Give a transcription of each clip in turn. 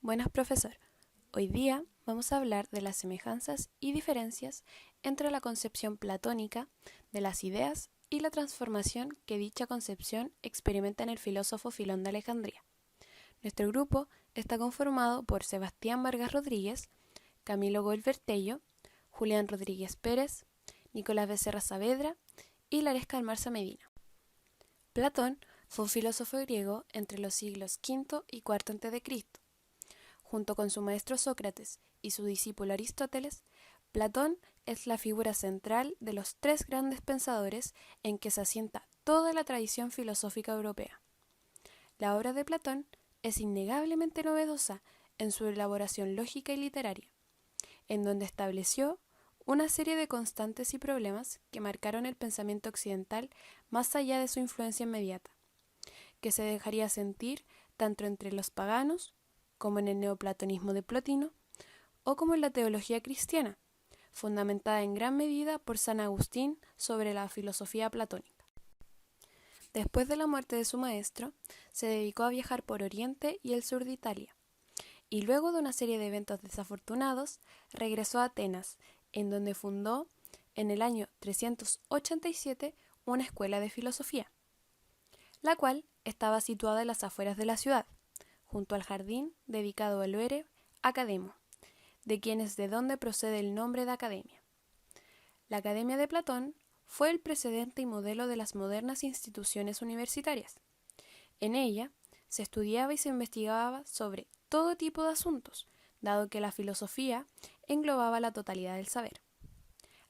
Buenas, profesor. Hoy día vamos a hablar de las semejanzas y diferencias entre la concepción platónica de las ideas y la transformación que dicha concepción experimenta en el filósofo Filón de Alejandría. Nuestro grupo está conformado por Sebastián Vargas Rodríguez, Camilo Golbertello, Julián Rodríguez Pérez, Nicolás Becerra Saavedra y Lares Calmarza Medina. Platón fue un filósofo griego entre los siglos V y IV a.C. Junto con su maestro Sócrates y su discípulo Aristóteles, Platón es la figura central de los tres grandes pensadores en que se asienta toda la tradición filosófica europea. La obra de Platón es innegablemente novedosa en su elaboración lógica y literaria, en donde estableció una serie de constantes y problemas que marcaron el pensamiento occidental más allá de su influencia inmediata, que se dejaría sentir tanto entre los paganos como en el neoplatonismo de Plotino, o como en la teología cristiana, fundamentada en gran medida por San Agustín sobre la filosofía platónica. Después de la muerte de su maestro, se dedicó a viajar por Oriente y el sur de Italia, y luego de una serie de eventos desafortunados, regresó a Atenas, en donde fundó, en el año 387, una escuela de filosofía, la cual estaba situada en las afueras de la ciudad, junto al jardín dedicado al héroe Academo, de quien es de donde procede el nombre de academia. La Academia de Platón fue el precedente y modelo de las modernas instituciones universitarias. En ella se estudiaba y se investigaba sobre todo tipo de asuntos, dado que la filosofía englobaba la totalidad del saber.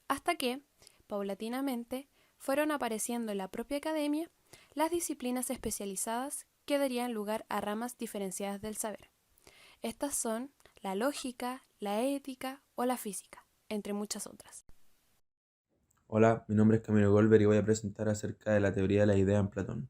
Hasta que, paulatinamente, fueron apareciendo en la propia academia las disciplinas especializadas que darían lugar a ramas diferenciadas del saber. Estas son la lógica, la ética o la física, entre muchas otras. Hola, mi nombre es Camilo Golber y voy a presentar acerca de la teoría de la idea en Platón.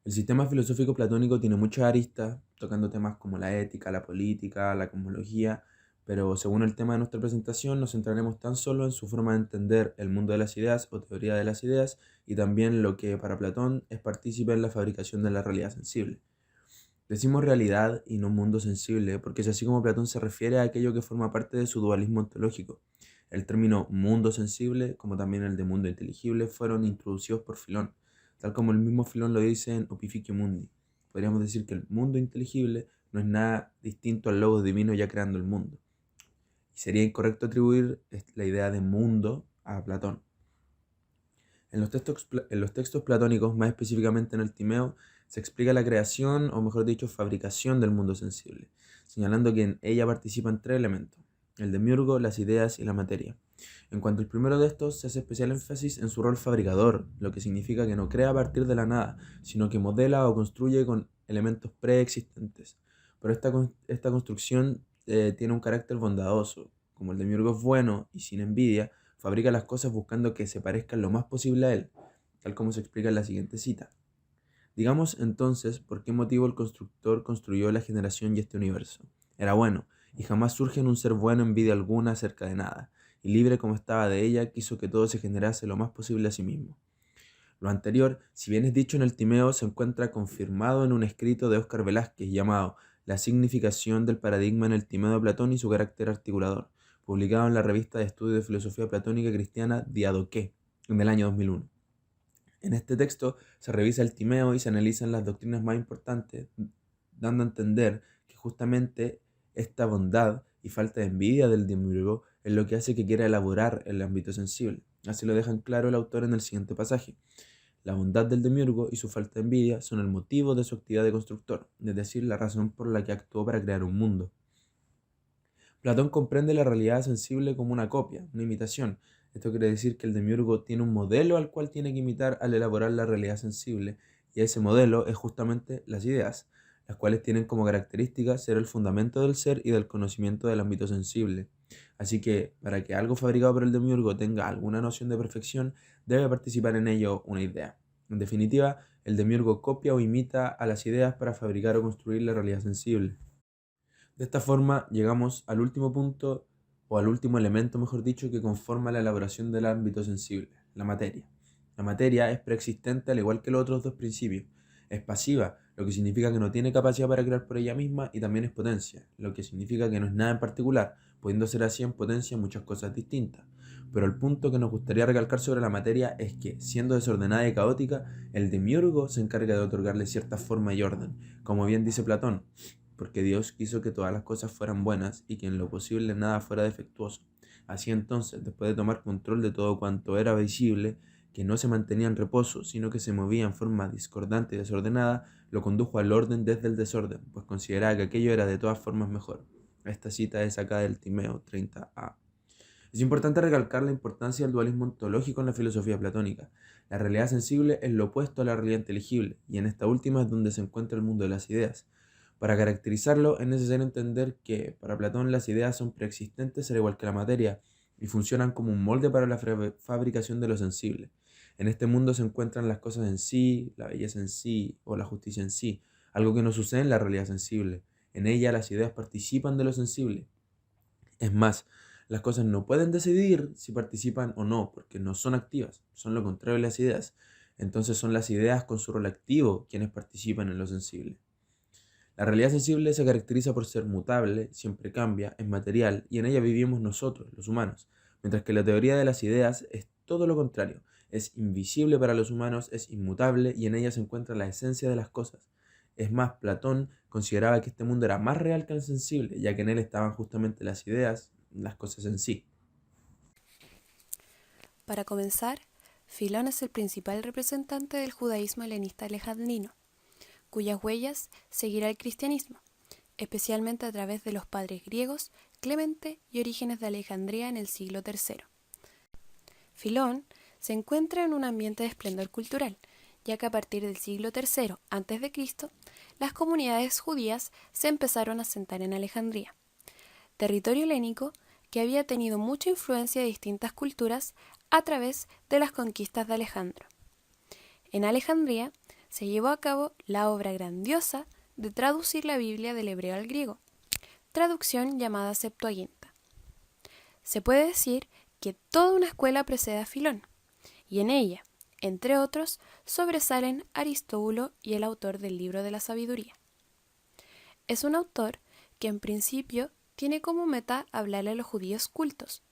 El sistema filosófico platónico tiene muchas aristas, tocando temas como la ética, la política, la cosmología, pero según el tema de nuestra presentación nos centraremos tan solo en su forma de entender el mundo de las ideas o teoría de las ideas y también lo que para Platón es partícipe en la fabricación de la realidad sensible. Decimos realidad y no mundo sensible porque es así como Platón se refiere a aquello que forma parte de su dualismo ontológico. El término mundo sensible, como también el de mundo inteligible, fueron introducidos por Filón, tal como el mismo Filón lo dice en Opificio Mundi. Podríamos decir que el mundo inteligible no es nada distinto al logos divino ya creando el mundo. Y sería incorrecto atribuir la idea de mundo a Platón. En los textos platónicos, más específicamente en el Timeo, se explica la creación, o mejor dicho, fabricación del mundo sensible, señalando que en ella participan tres elementos: el demiurgo, las ideas y la materia. En cuanto al primero de estos, se hace especial énfasis en su rol fabricador, lo que significa que no crea a partir de la nada, sino que modela o construye con elementos preexistentes. Pero esta construcción tiene un carácter bondadoso. Como el demiurgo es bueno y sin envidia, fabrica las cosas buscando que se parezcan lo más posible a él, tal como se explica en la siguiente cita. Digamos entonces por qué motivo el constructor construyó la generación y este universo. Era bueno, y jamás surge en un ser bueno envidia alguna acerca de nada, y libre como estaba de ella, quiso que todo se generase lo más posible a sí mismo. Lo anterior, si bien es dicho en el Timeo, se encuentra confirmado en un escrito de Óscar Velázquez llamado La significación del paradigma en el Timeo de Platón y su carácter articulador, publicado en la revista de estudio de filosofía platónica cristiana Diadoqué, en el año 2001. En este texto se revisa el Timeo y se analizan las doctrinas más importantes, dando a entender que justamente esta bondad y falta de envidia del demiurgo es lo que hace que quiera elaborar el ámbito sensible. Así lo dejan claro el autor en el siguiente pasaje. La bondad del demiurgo y su falta de envidia son el motivo de su actividad de constructor, es decir, la razón por la que actuó para crear un mundo. Platón comprende la realidad sensible como una copia, una imitación. Esto quiere decir que el demiurgo tiene un modelo al cual tiene que imitar al elaborar la realidad sensible, y ese modelo es justamente las ideas, las cuales tienen como característica ser el fundamento del ser y del conocimiento del ámbito sensible. Así que, para que algo fabricado por el demiurgo tenga alguna noción de perfección, debe participar en ello una idea. En definitiva, el demiurgo copia o imita a las ideas para fabricar o construir la realidad sensible. De esta forma llegamos al último punto, o al último elemento, mejor dicho, que conforma la elaboración del ámbito sensible, la materia. La materia es preexistente al igual que los otros dos principios. Es pasiva, lo que significa que no tiene capacidad para crear por ella misma, y también es potencia, lo que significa que no es nada en particular, pudiendo ser así en potencia muchas cosas distintas. Pero el punto que nos gustaría recalcar sobre la materia es que, siendo desordenada y caótica, el demiurgo se encarga de otorgarle cierta forma y orden, como bien dice Platón, porque Dios quiso que todas las cosas fueran buenas y que en lo posible nada fuera defectuoso. Así entonces, después de tomar control de todo cuanto era visible, que no se mantenía en reposo, sino que se movía en forma discordante y desordenada, lo condujo al orden desde el desorden, pues consideraba que aquello era de todas formas mejor. Esta cita es sacada del Timeo 30a. Es importante recalcar la importancia del dualismo ontológico en la filosofía platónica. La realidad sensible es lo opuesto a la realidad inteligible, y en esta última es donde se encuentra el mundo de las ideas. Para caracterizarlo es necesario entender que, para Platón, las ideas son preexistentes al igual que la materia, y funcionan como un molde para la fabricación de lo sensible. En este mundo se encuentran las cosas en sí, la belleza en sí o la justicia en sí, algo que no sucede en la realidad sensible. En ella las ideas participan de lo sensible. Es más, las cosas no pueden decidir si participan o no, porque no son activas, son lo contrario de las ideas. Entonces son las ideas con su rol activo quienes participan en lo sensible. La realidad sensible se caracteriza por ser mutable, siempre cambia, es material, y en ella vivimos nosotros, los humanos, mientras que la teoría de las ideas es todo lo contrario, es invisible para los humanos, es inmutable, y en ella se encuentra la esencia de las cosas. Es más, Platón consideraba que este mundo era más real que el sensible, ya que en él estaban justamente las ideas, las cosas en sí. Para comenzar, Filón es el principal representante del judaísmo helenista alejandrino, cuyas huellas seguirá el cristianismo, especialmente a través de los padres griegos Clemente y Orígenes de Alejandría en el siglo III. Filón se encuentra en un ambiente de esplendor cultural, ya que a partir del siglo III a.C., las comunidades judías se empezaron a asentar en Alejandría, territorio helénico que había tenido mucha influencia de distintas culturas a través de las conquistas de Alejandro. En Alejandría se llevó a cabo la obra grandiosa de traducir la Biblia del hebreo al griego, traducción llamada Septuaginta. Se puede decir que toda una escuela precede a Filón, y en ella, entre otros, sobresalen Aristóbulo y el autor del Libro de la Sabiduría. Es un autor que en principio tiene como meta hablarle a los judíos cultos,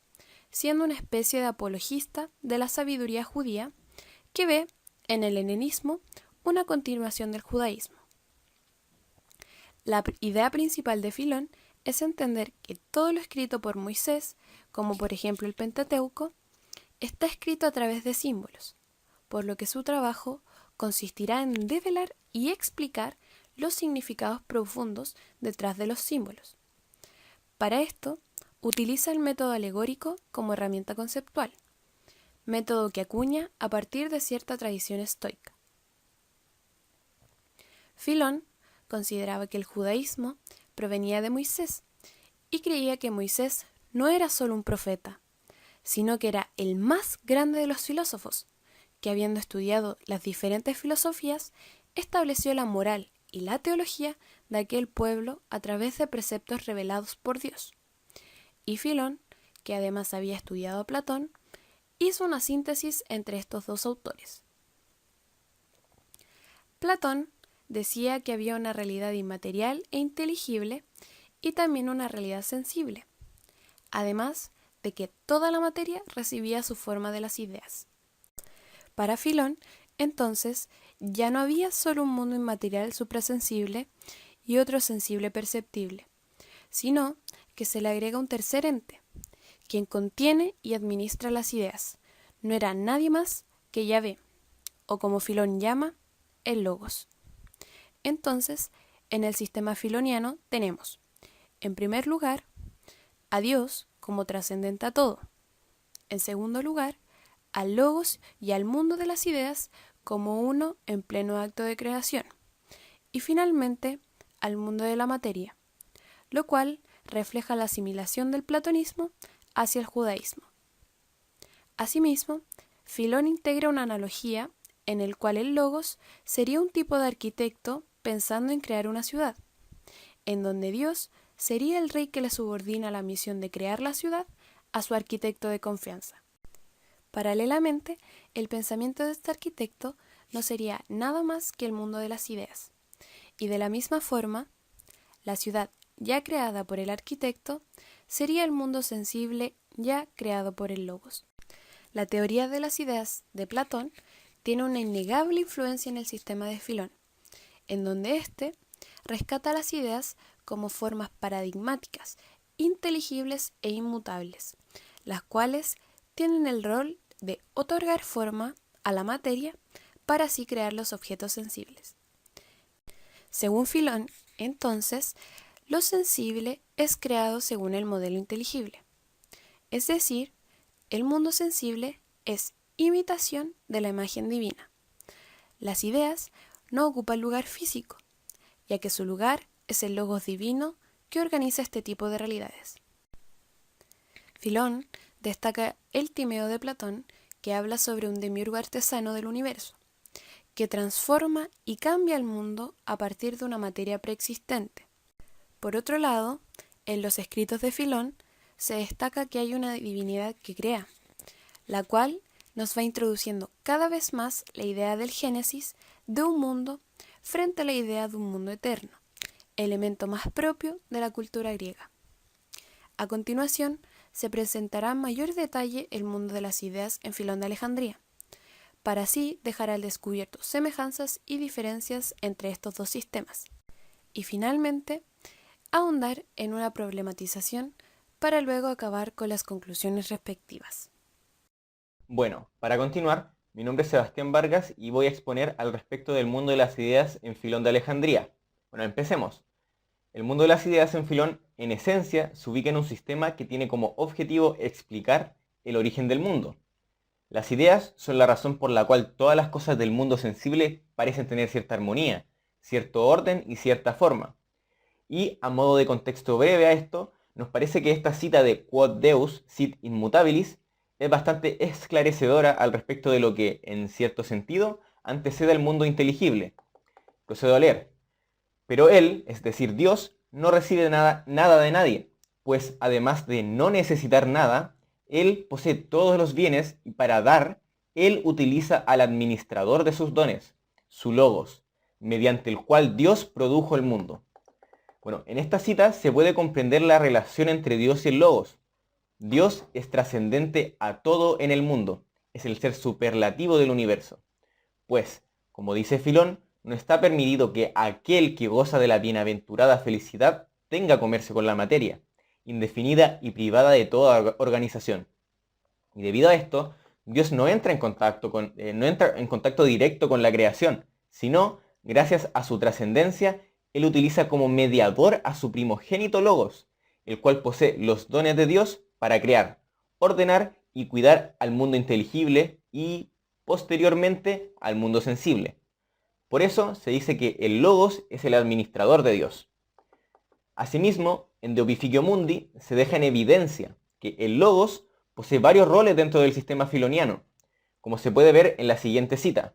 siendo una especie de apologista de la sabiduría judía que ve en el helenismo una continuación del judaísmo. La idea principal de Filón es entender que todo lo escrito por Moisés, como por ejemplo el Pentateuco, está escrito a través de símbolos, por lo que su trabajo consistirá en develar y explicar los significados profundos detrás de los símbolos. Para esto, utiliza el método alegórico como herramienta conceptual, método que acuña a partir de cierta tradición estoica. Filón consideraba que el judaísmo provenía de Moisés y creía que Moisés no era solo un profeta, sino que era el más grande de los filósofos, que habiendo estudiado las diferentes filosofías, estableció la moral y la teología de aquel pueblo a través de preceptos revelados por Dios. Y Filón, que además había estudiado a Platón, hizo una síntesis entre estos dos autores. Platón decía que había una realidad inmaterial e inteligible y también una realidad sensible, además de que toda la materia recibía su forma de las ideas. Para Filón, entonces, ya no había solo un mundo inmaterial suprasensible y otro sensible perceptible, sino que se le agrega un tercer ente, quien contiene y administra las ideas. No era nadie más que Yahvé, o como Filón llama, el Logos. Entonces, en el sistema filoniano tenemos, en primer lugar, a Dios como trascendente a todo. En segundo lugar, al Logos y al mundo de las ideas como uno en pleno acto de creación. Y finalmente, al mundo de la materia, lo cual refleja la asimilación del platonismo hacia el judaísmo. Asimismo, Filón integra una analogía en el cual el Logos sería un tipo de arquitecto pensando en crear una ciudad, en donde Dios sería el rey que le subordina la misión de crear la ciudad a su arquitecto de confianza. Paralelamente, el pensamiento de este arquitecto no sería nada más que el mundo de las ideas, Y de la misma forma, la ciudad ya creada por el arquitecto sería el mundo sensible ya creado por el logos. La teoría de las ideas de Platón tiene una innegable influencia en el sistema de Filón, en donde éste rescata las ideas como formas paradigmáticas, inteligibles e inmutables, las cuales tienen el rol de otorgar forma a la materia para así crear los objetos sensibles. Según Filón, entonces, lo sensible es creado según el modelo inteligible, es decir, el mundo sensible es imitación de la imagen divina. Las ideas no ocupan lugar físico, ya que su lugar es el logos divino que organiza este tipo de realidades. Filón destaca el Timeo de Platón, que habla sobre un demiurgo artesano del universo, que transforma y cambia el mundo a partir de una materia preexistente. Por otro lado, en los escritos de Filón se destaca que hay una divinidad que crea, la cual nos va introduciendo cada vez más la idea del génesis de un mundo frente a la idea de un mundo eterno, elemento más propio de la cultura griega. A continuación, se presentará en mayor detalle el mundo de las ideas en Filón de Alejandría, para así dejar al descubierto semejanzas y diferencias entre estos dos sistemas, y finalmente, ahondar en una problematización para luego acabar con las conclusiones respectivas. Bueno, para continuar, mi nombre es Sebastián Vargas y voy a exponer al respecto del mundo de las ideas en Filón de Alejandría. Bueno, empecemos. El mundo de las ideas en Filón, en esencia, se ubica en un sistema que tiene como objetivo explicar el origen del mundo. Las ideas son la razón por la cual todas las cosas del mundo sensible parecen tener cierta armonía, cierto orden y cierta forma. Y, a modo de contexto breve a esto, nos parece que esta cita de Quod Deus sit immutabilis es bastante esclarecedora al respecto de lo que, en cierto sentido, antecede al mundo inteligible. Procedo a leer. Pero Él, es decir, Dios, no recibe nada de nadie, pues además de no necesitar nada, Él posee todos los bienes y para dar, Él utiliza al administrador de sus dones, su logos, mediante el cual Dios produjo el mundo. Bueno, en esta cita se puede comprender la relación entre Dios y el logos. Dios es trascendente a todo en el mundo, es el ser superlativo del universo. Pues, como dice Filón, no está permitido que aquel que goza de la bienaventurada felicidad tenga a comerse con la materia, indefinida y privada de toda organización. Y debido a esto, Dios no entra en contacto directo con la creación, sino, gracias a su trascendencia, Él utiliza como mediador a su primogénito Logos, el cual posee los dones de Dios para crear, ordenar y cuidar al mundo inteligible y, posteriormente, al mundo sensible. Por eso se dice que el Logos es el administrador de Dios. Asimismo, en De Opificio Mundi se deja en evidencia que el Logos posee varios roles dentro del sistema filoniano, como se puede ver en la siguiente cita.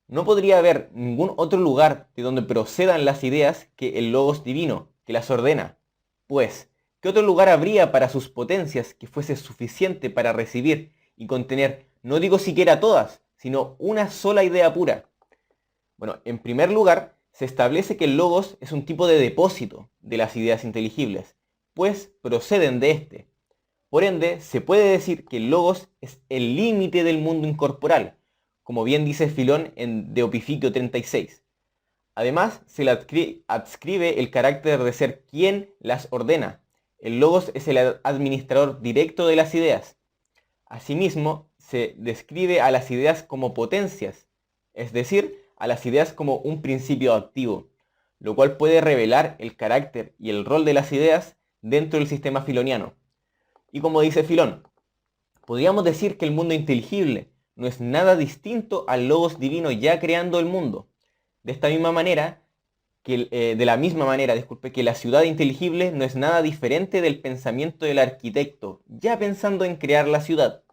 No podría haber ningún otro lugar de donde procedan las ideas que el Logos divino, que las ordena. Pues, ¿qué otro lugar habría para sus potencias que fuese suficiente para recibir y contener, no digo siquiera todas, sino una sola idea pura? Bueno, en primer lugar, se establece que el Logos es un tipo de depósito de las ideas inteligibles, pues proceden de éste. Por ende, se puede decir que el Logos es el límite del mundo incorporal, como bien dice Filón en De Opificio 36. Además, se le adscribe el carácter de ser quien las ordena. El Logos es el administrador directo de las ideas. Asimismo, se describe a las ideas como potencias, es decir, a las ideas como un principio activo, lo cual puede revelar el carácter y el rol de las ideas dentro del sistema filoniano. Y como dice Filón, podríamos decir que el mundo inteligible no es nada distinto al Logos divino ya creando el mundo. De la misma manera, que la ciudad inteligible no es nada diferente del pensamiento del arquitecto, ya pensando en crear la ciudad.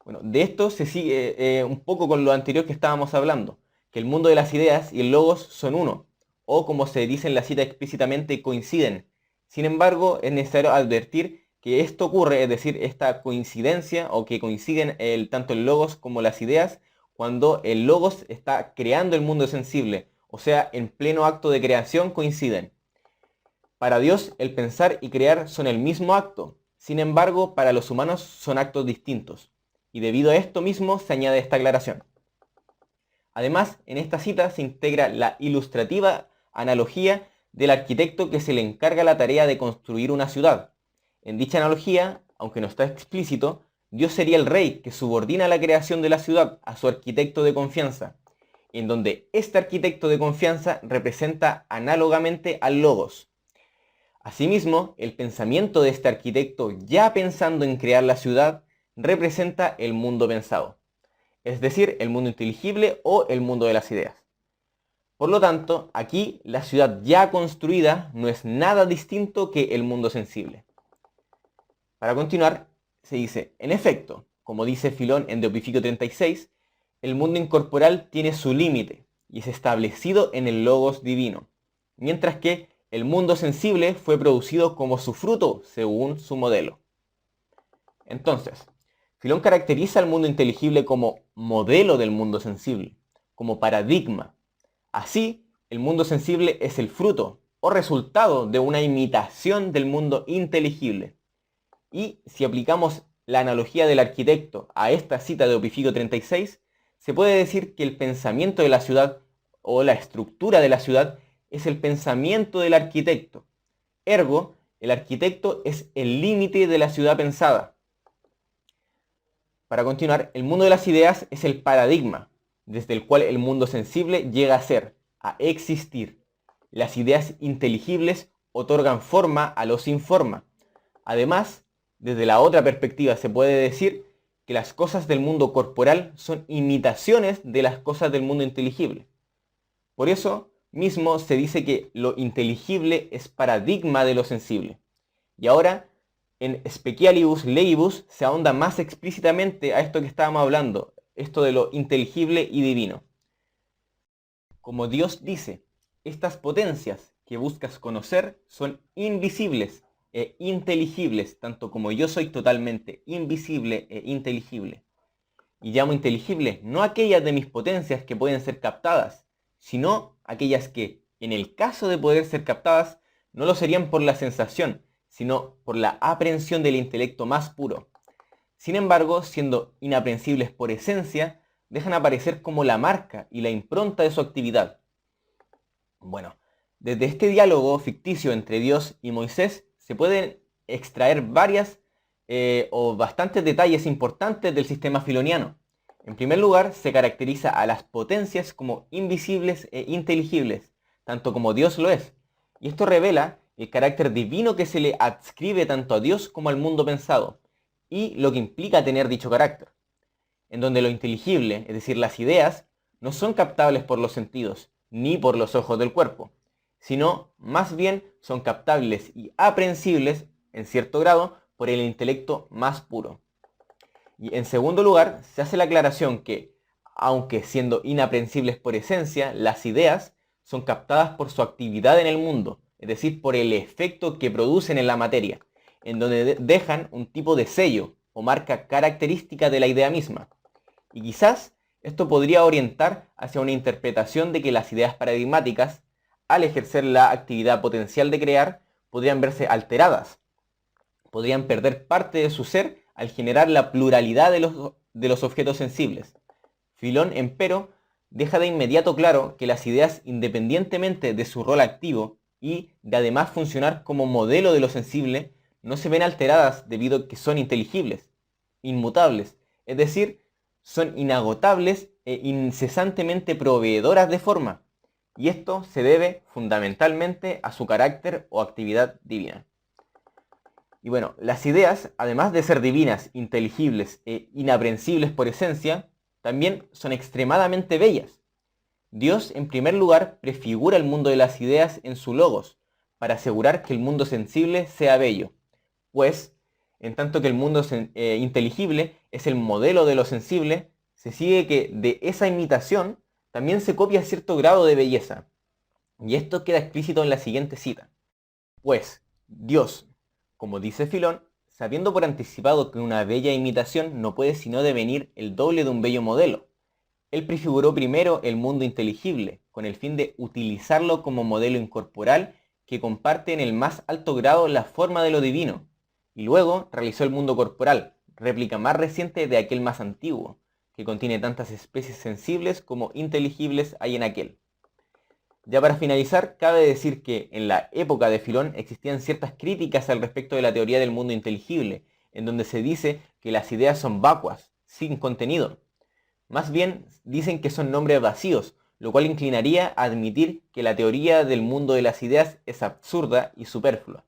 Bueno, de esto se sigue un poco con lo anterior que estábamos hablando, que el mundo de las ideas y el Logos son uno, o como se dice en la cita explícitamente, coinciden. Sin embargo, es necesario advertir que esto ocurre, es decir, esta coincidencia, o que coinciden tanto el Logos como las ideas, cuando el Logos está creando el mundo sensible, o sea, en pleno acto de creación coinciden. Para Dios, el pensar y crear son el mismo acto, sin embargo, para los humanos son actos distintos, y debido a esto mismo se añade esta aclaración. Además, en esta cita se integra la ilustrativa analogía del arquitecto que se le encarga la tarea de construir una ciudad. En dicha analogía, aunque no está explícito, Dios sería el rey que subordina la creación de la ciudad a su arquitecto de confianza, en donde este arquitecto de confianza representa análogamente al Logos. Asimismo, el pensamiento de este arquitecto ya pensando en crear la ciudad representa el mundo pensado, es decir, el mundo inteligible o el mundo de las ideas. Por lo tanto, aquí la ciudad ya construida no es nada distinto que el mundo sensible. Para continuar, se dice, en efecto, como dice Filón en De Opificio 36, el mundo incorporal tiene su límite y es establecido en el Logos divino, mientras que el mundo sensible fue producido como su fruto según su modelo. Entonces, Filón caracteriza al mundo inteligible como modelo del mundo sensible, como paradigma. Así, el mundo sensible es el fruto o resultado de una imitación del mundo inteligible. Y si aplicamos la analogía del arquitecto a esta cita de Opificio 36, se puede decir que el pensamiento de la ciudad o la estructura de la ciudad es el pensamiento del arquitecto. Ergo, el arquitecto es el límite de la ciudad pensada. Para continuar, el mundo de las ideas es el paradigma, desde el cual el mundo sensible llega a ser, a existir. Las ideas inteligibles otorgan forma a lo sin forma. Además, desde la otra perspectiva se puede decir que las cosas del mundo corporal son imitaciones de las cosas del mundo inteligible. Por eso mismo se dice que lo inteligible es paradigma de lo sensible. Y ahora, en Specialibus Leibus se ahonda más explícitamente a esto que estábamos hablando, esto de lo inteligible y divino. Como Dios dice, estas potencias que buscas conocer son invisibles e inteligibles, tanto como yo soy totalmente invisible e inteligible. Y llamo inteligible no aquellas de mis potencias que pueden ser captadas, sino aquellas que, en el caso de poder ser captadas, no lo serían por la sensación, sino por la aprehensión del intelecto más puro. Sin embargo, siendo inaprehensibles por esencia, dejan aparecer como la marca y la impronta de su actividad. Bueno, desde este diálogo ficticio entre Dios y Moisés se pueden extraer varias o bastantes detalles importantes del sistema filoniano. En primer lugar, se caracteriza a las potencias como invisibles e inteligibles, tanto como Dios lo es. Y esto revela el carácter divino que se le adscribe tanto a Dios como al mundo pensado, y lo que implica tener dicho carácter. En donde lo inteligible, es decir, las ideas, no son captables por los sentidos, ni por los ojos del cuerpo, sino más bien son captables y aprehensibles, en cierto grado, por el intelecto más puro. Y en segundo lugar, se hace la aclaración que, aunque siendo inaprehensibles por esencia, las ideas son captadas por su actividad en el mundo, es decir, por el efecto que producen en la materia, en donde dejan un tipo de sello o marca característica de la idea misma. Y quizás esto podría orientar hacia una interpretación de que las ideas paradigmáticas, al ejercer la actividad potencial de crear, podrían verse alteradas, podrían perder parte de su ser al generar la pluralidad de los objetos sensibles. Filón, empero, deja de inmediato claro que las ideas, independientemente de su rol activo y de además funcionar como modelo de lo sensible, no se ven alteradas debido a que son inteligibles, inmutables, es decir, son inagotables e incesantemente proveedoras de forma, y esto se debe fundamentalmente a su carácter o actividad divina. Y bueno, las ideas, además de ser divinas, inteligibles e inaprehensibles por esencia, también son extremadamente bellas. Dios, en primer lugar, prefigura el mundo de las ideas en su logos, para asegurar que el mundo sensible sea bello, pues, en tanto que el mundo inteligible es el modelo de lo sensible, se sigue que de esa imitación también se copia cierto grado de belleza. Y esto queda explícito en la siguiente cita. Pues, Dios, como dice Filón, sabiendo por anticipado que una bella imitación no puede sino devenir el doble de un bello modelo, Él prefiguró primero el mundo inteligible, con el fin de utilizarlo como modelo incorporal que comparte en el más alto grado la forma de lo divino, y luego realizó el mundo corporal, réplica más reciente de aquel más antiguo, que contiene tantas especies sensibles como inteligibles hay en aquel. Ya para finalizar, cabe decir que en la época de Filón existían ciertas críticas al respecto de la teoría del mundo inteligible, en donde se dice que las ideas son vacuas, sin contenido. Más bien dicen que son nombres vacíos, lo cual inclinaría a admitir que la teoría del mundo de las ideas es absurda y superflua.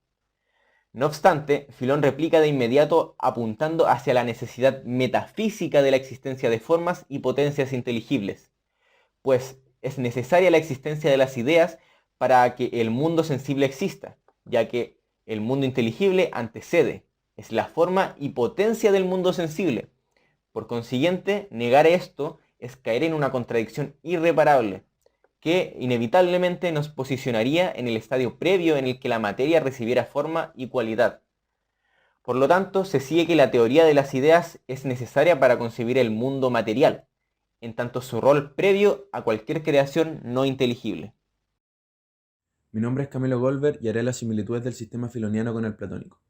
No obstante, Filón replica de inmediato apuntando hacia la necesidad metafísica de la existencia de formas y potencias inteligibles, pues es necesaria la existencia de las ideas para que el mundo sensible exista, ya que el mundo inteligible antecede, es la forma y potencia del mundo sensible. Por consiguiente, negar esto es caer en una contradicción irreparable, que inevitablemente nos posicionaría en el estadio previo en el que la materia recibiera forma y cualidad. Por lo tanto, se sigue que la teoría de las ideas es necesaria para concebir el mundo material, en tanto su rol previo a cualquier creación no inteligible. Mi nombre es Camilo Goldberg y haré las similitudes del sistema filoniano con el platónico.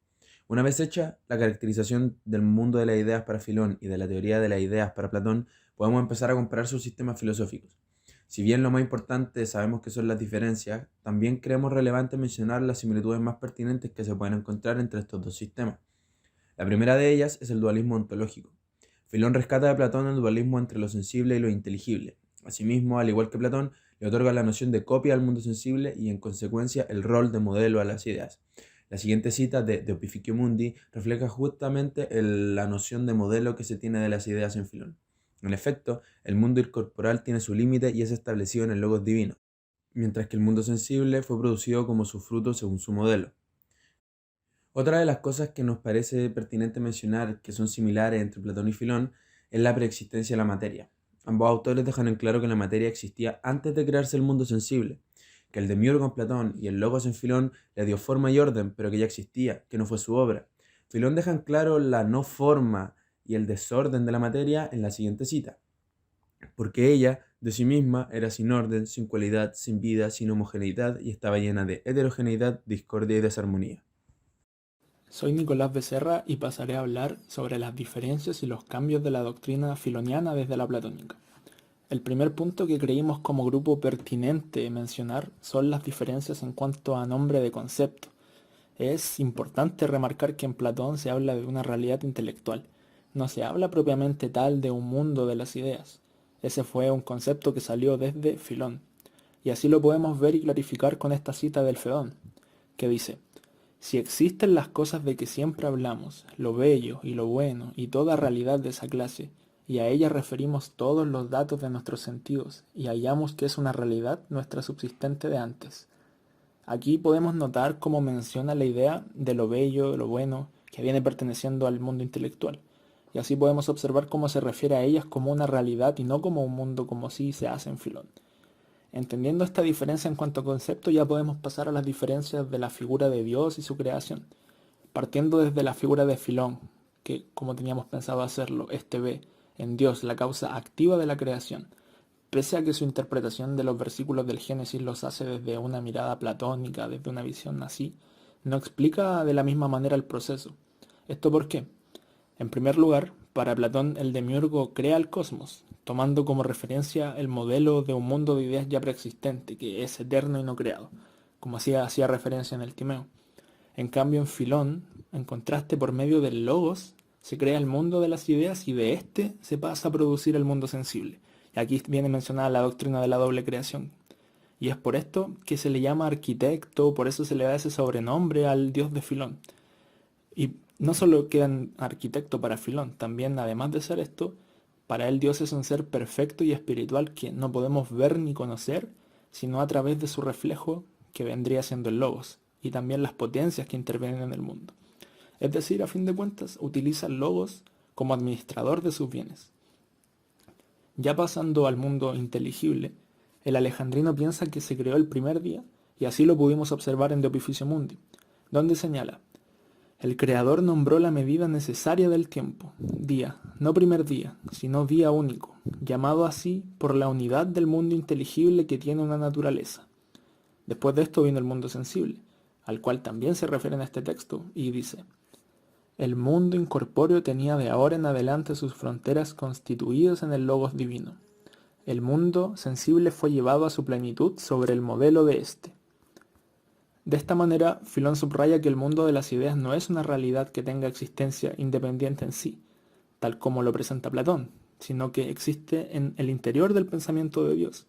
Una vez hecha la caracterización del mundo de las ideas para Filón y de la teoría de las ideas para Platón, podemos empezar a comparar sus sistemas filosóficos. Si bien lo más importante sabemos que son las diferencias, también creemos relevante mencionar las similitudes más pertinentes que se pueden encontrar entre estos dos sistemas. La primera de ellas es el dualismo ontológico. Filón rescata de Platón el dualismo entre lo sensible y lo inteligible. Asimismo, al igual que Platón, le otorga la noción de copia al mundo sensible y, en consecuencia, el rol de modelo a las ideas. La siguiente cita de Opificio Mundi refleja justamente la noción de modelo que se tiene de las ideas en Filón. En efecto, el mundo incorporal tiene su límite y es establecido en el logos divino, mientras que el mundo sensible fue producido como su fruto según su modelo. Otra de las cosas que nos parece pertinente mencionar que son similares entre Platón y Filón es la preexistencia de la materia. Ambos autores dejan en claro que la materia existía antes de crearse el mundo sensible, que el demiurgo en Platón y el logos en Filón le dio forma y orden, pero que ya existía, que no fue su obra. Filón deja en claro la no forma y el desorden de la materia en la siguiente cita, porque ella, de sí misma, era sin orden, sin cualidad, sin vida, sin homogeneidad y estaba llena de heterogeneidad, discordia y desarmonía. Soy Nicolás Becerra y pasaré a hablar sobre las diferencias y los cambios de la doctrina filoniana desde la platónica. El primer punto que creímos como grupo pertinente mencionar son las diferencias en cuanto a nombre de concepto. Es importante remarcar que en Platón se habla de una realidad intelectual, no se habla propiamente tal de un mundo de las ideas. Ese fue un concepto que salió desde Filón, y así lo podemos ver y clarificar con esta cita del Fedón, que dice: si existen las cosas de que siempre hablamos, lo bello y lo bueno y toda realidad de esa clase, y a ella referimos todos los datos de nuestros sentidos, y hallamos que es una realidad nuestra subsistente de antes. Aquí podemos notar cómo menciona la idea de lo bello, de lo bueno, que viene perteneciendo al mundo intelectual, y así podemos observar cómo se refiere a ellas como una realidad y no como un mundo como sí se hace en Filón. Entendiendo esta diferencia en cuanto a concepto, ya podemos pasar a las diferencias de la figura de Dios y su creación, partiendo desde la figura de Filón, que como teníamos pensado hacerlo, este ve en Dios la causa activa de la creación, pese a que su interpretación de los versículos del Génesis los hace desde una mirada platónica, desde una visión así, no explica de la misma manera el proceso. ¿Esto por qué? En primer lugar, para Platón el demiurgo crea el cosmos, tomando como referencia el modelo de un mundo de ideas ya preexistente, que es eterno y no creado, como hacía referencia en el Timeo. En cambio, en Filón, en contraste, por medio del logos, se crea el mundo de las ideas y de éste se pasa a producir el mundo sensible. Y aquí viene mencionada la doctrina de la doble creación. Y es por esto que se le llama arquitecto, por eso se le da ese sobrenombre al dios de Filón. Y no solo quedan arquitecto para Filón, también además de ser esto, para él Dios es un ser perfecto y espiritual que no podemos ver ni conocer, sino a través de su reflejo, que vendría siendo el logos, y también las potencias que intervienen en el mundo. Es decir, a fin de cuentas, utiliza el logos como administrador de sus bienes. Ya pasando al mundo inteligible, el alejandrino piensa que se creó el primer día, y así lo pudimos observar en De Opificio Mundi, donde señala: El Creador nombró la medida necesaria del tiempo, día, no primer día, sino día único, llamado así por la unidad del mundo inteligible que tiene una naturaleza. Después de esto vino el mundo sensible, al cual también se refiere en este texto, y dice: el mundo incorpóreo tenía de ahora en adelante sus fronteras constituidas en el Logos divino. El mundo sensible fue llevado a su plenitud sobre el modelo de éste. De esta manera, Filón subraya que el mundo de las ideas no es una realidad que tenga existencia independiente en sí, tal como lo presenta Platón, sino que existe en el interior del pensamiento de Dios.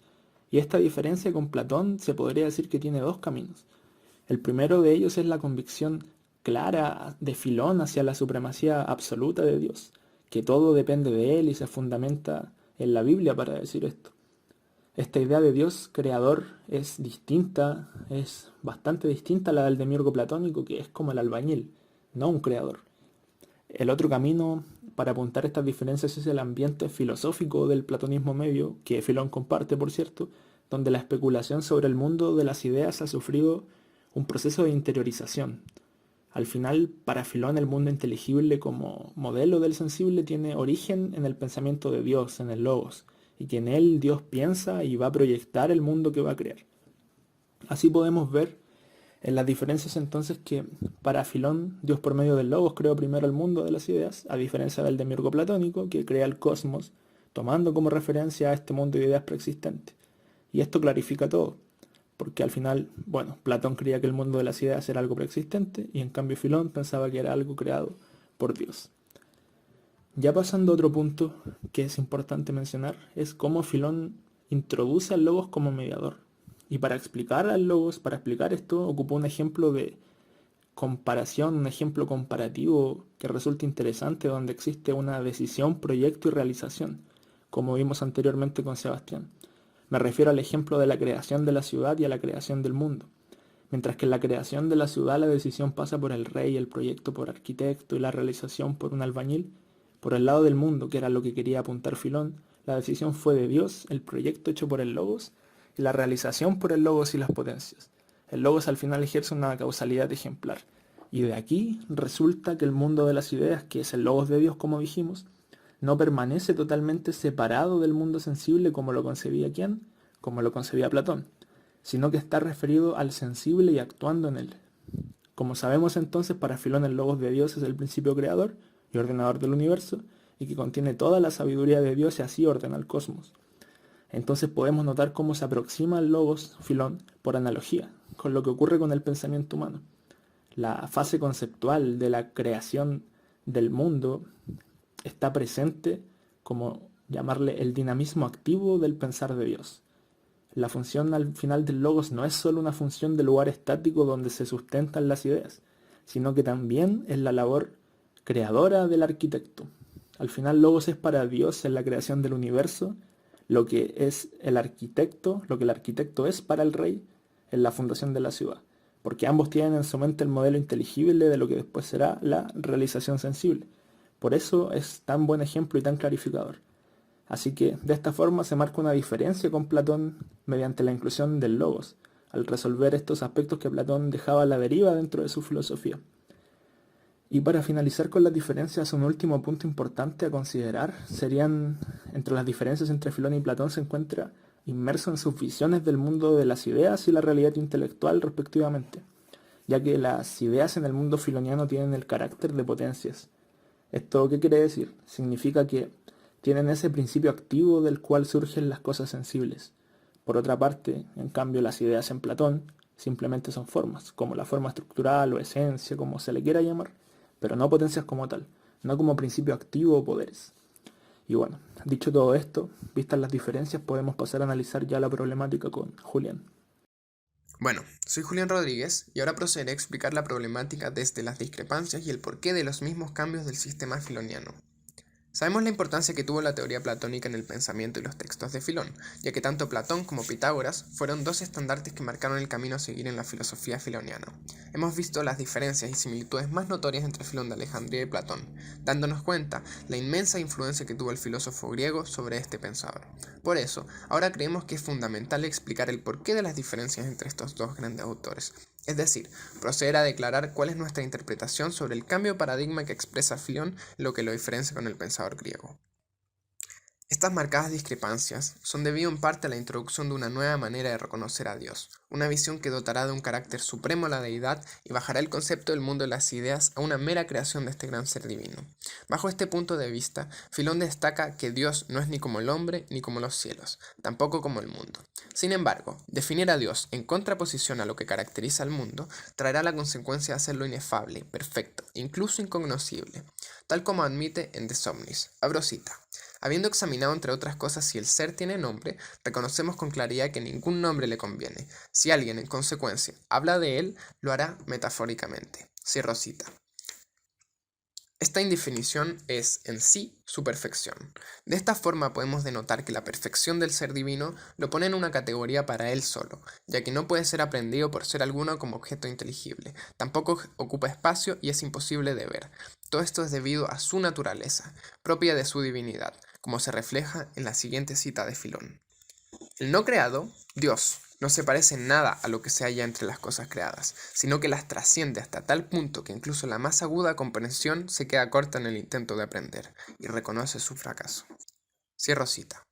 Y esta diferencia con Platón se podría decir que tiene dos caminos. El primero de ellos es la convicción clara de Filón hacia la supremacía absoluta de Dios, que todo depende de él y se fundamenta en la Biblia para decir esto. Esta idea de Dios creador es distinta, es bastante distinta a la del demiurgo platónico, que es como el albañil, no un creador. El otro camino para apuntar estas diferencias es el ambiente filosófico del platonismo medio, que Filón comparte, por cierto, donde la especulación sobre el mundo de las ideas ha sufrido un proceso de interiorización. Al final, para Filón, el mundo inteligible como modelo del sensible tiene origen en el pensamiento de Dios, en el Logos, y que en él Dios piensa y va a proyectar el mundo que va a crear. Así podemos ver en las diferencias entonces que para Filón, Dios por medio del Logos creó primero el mundo de las ideas, a diferencia del demiurgo platónico, que crea el cosmos, tomando como referencia a este mundo de ideas preexistente. Y esto clarifica todo, porque al final, Platón creía que el mundo de las ideas era algo preexistente, y en cambio Filón pensaba que era algo creado por Dios. Ya pasando a otro punto que es importante mencionar, es cómo Filón introduce al Logos como mediador. Y para explicar al Logos, para explicar esto, ocupó un ejemplo de comparación, un ejemplo comparativo que resulta interesante, donde existe una decisión, proyecto y realización, como vimos anteriormente con Sebastián. Me refiero al ejemplo de la creación de la ciudad y a la creación del mundo. Mientras que en la creación de la ciudad la decisión pasa por el rey, el proyecto por arquitecto y la realización por un albañil, por el lado del mundo, que era lo que quería apuntar Filón, la decisión fue de Dios, el proyecto hecho por el Logos, y la realización por el Logos y las potencias. El Logos al final ejerce una causalidad ejemplar. Y de aquí resulta que el mundo de las ideas, que es el Logos de Dios como dijimos, no permanece totalmente separado del mundo sensible como lo concebía ¿quién? Como lo concebía Platón, sino que está referido al sensible y actuando en él. Como sabemos entonces, para Filón el Logos de Dios es el principio creador y ordenador del universo, y que contiene toda la sabiduría de Dios y así ordena el cosmos. Entonces podemos notar cómo se aproxima al Logos Filón por analogía, con lo que ocurre con el pensamiento humano. La fase conceptual de la creación del mundo está presente como llamarle el dinamismo activo del pensar de Dios. La función al final del Logos no es solo una función de lugar estático donde se sustentan las ideas, sino que también es la labor creadora del arquitecto. Al final Logos es para Dios en la creación del universo, lo que es el arquitecto, lo que el arquitecto es para el rey en la fundación de la ciudad, porque ambos tienen en su mente el modelo inteligible de lo que después será la realización sensible. Por eso es tan buen ejemplo y tan clarificador. Así que de esta forma se marca una diferencia con Platón mediante la inclusión del Logos, al resolver estos aspectos que Platón dejaba a la deriva dentro de su filosofía. Y para finalizar con las diferencias, un último punto importante a considerar serían, entre las diferencias entre Filón y Platón se encuentra inmerso en sus visiones del mundo de las ideas y la realidad intelectual respectivamente, ya que las ideas en el mundo filoniano tienen el carácter de potencias. ¿Esto qué quiere decir? Significa que tienen ese principio activo del cual surgen las cosas sensibles. Por otra parte, en cambio, las ideas en Platón simplemente son formas, como la forma estructural o esencia, como se le quiera llamar, pero no potencias como tal, no como principio activo o poderes. Y bueno, dicho todo esto, vistas las diferencias, podemos pasar a analizar ya la problemática con Julián. Bueno, soy Julián Rodríguez y ahora procederé a explicar la problemática desde las discrepancias y el porqué de los mismos cambios del sistema filoniano. Sabemos la importancia que tuvo la teoría platónica en el pensamiento y los textos de Filón, ya que tanto Platón como Pitágoras fueron dos estandartes que marcaron el camino a seguir en la filosofía filoniana. Hemos visto las diferencias y similitudes más notorias entre Filón de Alejandría y Platón, dándonos cuenta la inmensa influencia que tuvo el filósofo griego sobre este pensador. Por eso, ahora creemos que es fundamental explicar el porqué de las diferencias entre estos dos grandes autores. es decir, proceder a declarar cuál es nuestra interpretación sobre el cambio de paradigma que expresa Filón, lo que lo diferencia con el pensador griego. Estas marcadas discrepancias son debido en parte a la introducción de una nueva manera de reconocer a Dios, una visión que dotará de un carácter supremo a la deidad y bajará el concepto del mundo de las ideas a una mera creación de este gran ser divino. Bajo este punto de vista, Filón destaca que Dios no es ni como el hombre ni como los cielos, tampoco como el mundo. Sin embargo, definir a Dios en contraposición a lo que caracteriza al mundo traerá la consecuencia de hacerlo inefable, perfecto, incluso incognoscible, tal como admite en De Somnis. Abro cita. Habiendo examinado entre otras cosas si el ser tiene nombre, reconocemos con claridad que ningún nombre le conviene. Si alguien, en consecuencia, habla de él, lo hará metafóricamente. Cierro cita. Esta indefinición es, en sí, su perfección. De esta forma podemos denotar que la perfección del ser divino lo pone en una categoría para él solo, ya que no puede ser aprendido por ser alguno como objeto inteligible, tampoco ocupa espacio y es imposible de ver. Todo esto es debido a su naturaleza, propia de su divinidad, como se refleja en la siguiente cita de Filón. El no creado, Dios, no se parece en nada a lo que se halla entre las cosas creadas, sino que las trasciende hasta tal punto que incluso la más aguda comprensión se queda corta en el intento de aprender, y reconoce su fracaso. Cierro cita.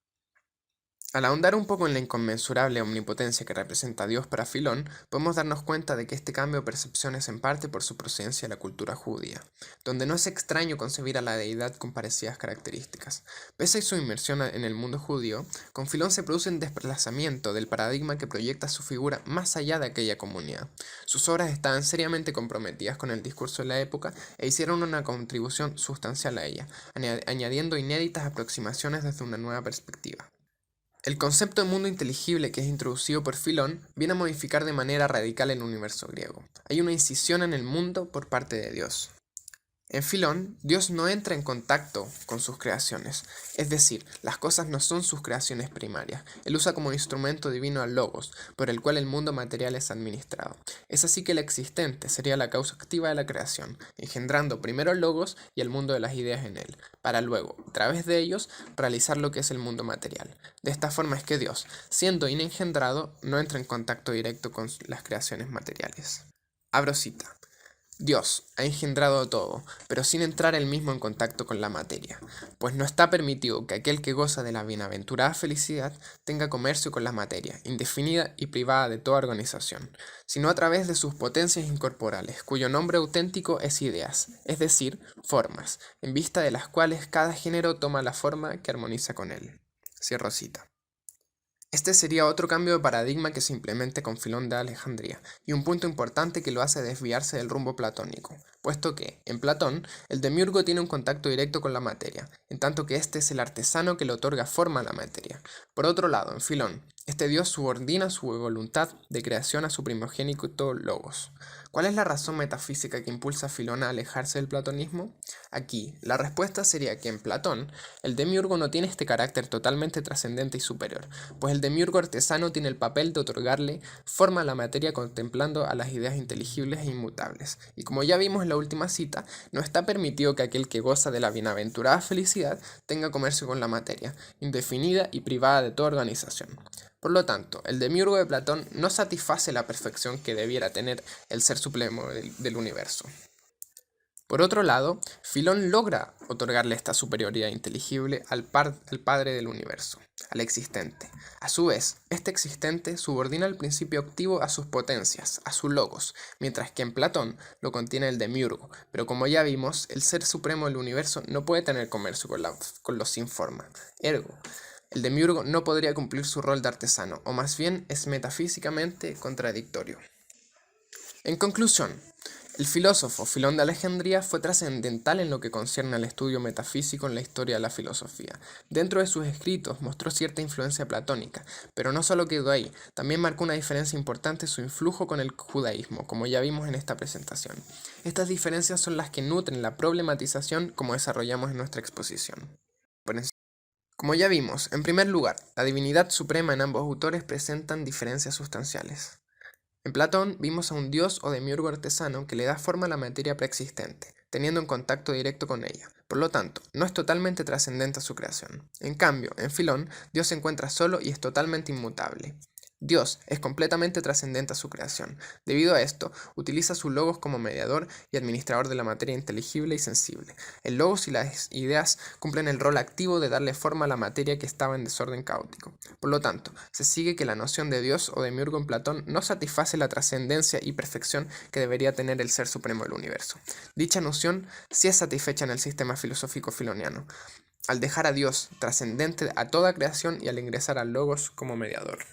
Al ahondar un poco en la inconmensurable omnipotencia que representa Dios para Filón, podemos darnos cuenta de que este cambio de percepción es en parte por su procedencia de la cultura judía, donde no es extraño concebir a la deidad con parecidas características. Pese a su inmersión en el mundo judío, con Filón se produce un desplazamiento del paradigma que proyecta su figura más allá de aquella comunidad. Sus obras estaban seriamente comprometidas con el discurso de la época e hicieron una contribución sustancial a ella, añadiendo inéditas aproximaciones desde una nueva perspectiva. El concepto de mundo inteligible que es introducido por Filón viene a modificar de manera radical el universo griego. Hay una incisión en el mundo por parte de Dios. En Filón, Dios no entra en contacto con sus creaciones, es decir, las cosas no son sus creaciones primarias. Él usa como instrumento divino al logos, por el cual el mundo material es administrado. Es así que el existente sería la causa activa de la creación, engendrando primero el logos y el mundo de las ideas en él, para luego, a través de ellos, realizar lo que es el mundo material. De esta forma es que Dios, siendo inengendrado, no entra en contacto directo con las creaciones materiales. Abro cita. Dios ha engendrado todo, pero sin entrar él mismo en contacto con la materia, pues no está permitido que aquel que goza de la bienaventurada felicidad tenga comercio con la materia, indefinida y privada de toda organización, sino a través de sus potencias incorporales, cuyo nombre auténtico es ideas, es decir, formas, en vista de las cuales cada género toma la forma que armoniza con él. Cierro cita. Este sería otro cambio de paradigma que se implementa con Filón de Alejandría, y un punto importante que lo hace desviarse del rumbo platónico, puesto que, en Platón, el demiurgo tiene un contacto directo con la materia, en tanto que este es el artesano que le otorga forma a la materia. Por otro lado, en Filón, este dios subordina su voluntad de creación a su primogénito Logos. ¿Cuál es la razón metafísica que impulsa a Filón a alejarse del platonismo? Aquí, la respuesta sería que en Platón, el demiurgo no tiene este carácter totalmente trascendente y superior, pues el demiurgo artesano tiene el papel de otorgarle forma a la materia contemplando a las ideas inteligibles e inmutables. Y como ya vimos en la última cita, no está permitido que aquel que goza de la bienaventurada felicidad tenga comercio con la materia, indefinida y privada de toda organización. Por lo tanto, el demiurgo de Platón no satisface la perfección que debiera tener el ser supremo del universo. Por otro lado, Filón logra otorgarle esta superioridad inteligible al padre del universo, al existente. A su vez, este existente subordina el principio activo a sus potencias, a su logos, mientras que en Platón lo contiene el demiurgo, pero como ya vimos, el ser supremo del universo no puede tener comercio con lo sin forma. Ergo, el demiurgo no podría cumplir su rol de artesano, o más bien es metafísicamente contradictorio. En conclusión, el filósofo Filón de Alejandría fue trascendental en lo que concierne al estudio metafísico en la historia de la filosofía. Dentro de sus escritos mostró cierta influencia platónica, pero no solo quedó ahí, también marcó una diferencia importante su influjo con el judaísmo, como ya vimos en esta presentación. Estas diferencias son las que nutren la problematización como desarrollamos en nuestra exposición. Como ya vimos, en primer lugar, la divinidad suprema en ambos autores presentan diferencias sustanciales. En Platón vimos a un dios o demiurgo artesano que le da forma a la materia preexistente, teniendo un contacto directo con ella. Por lo tanto, no es totalmente trascendente a su creación. En cambio, en Filón, Dios se encuentra solo y es totalmente inmutable. Dios es completamente trascendente a su creación. Debido a esto, utiliza su logos como mediador y administrador de la materia inteligible y sensible. El logos y las ideas cumplen el rol activo de darle forma a la materia que estaba en desorden caótico. Por lo tanto, se sigue que la noción de Dios o demiurgo en Platón no satisface la trascendencia y perfección que debería tener el ser supremo del universo. Dicha noción sí es satisfecha en el sistema filosófico filoniano, al dejar a Dios trascendente a toda creación y al ingresar al logos como mediador.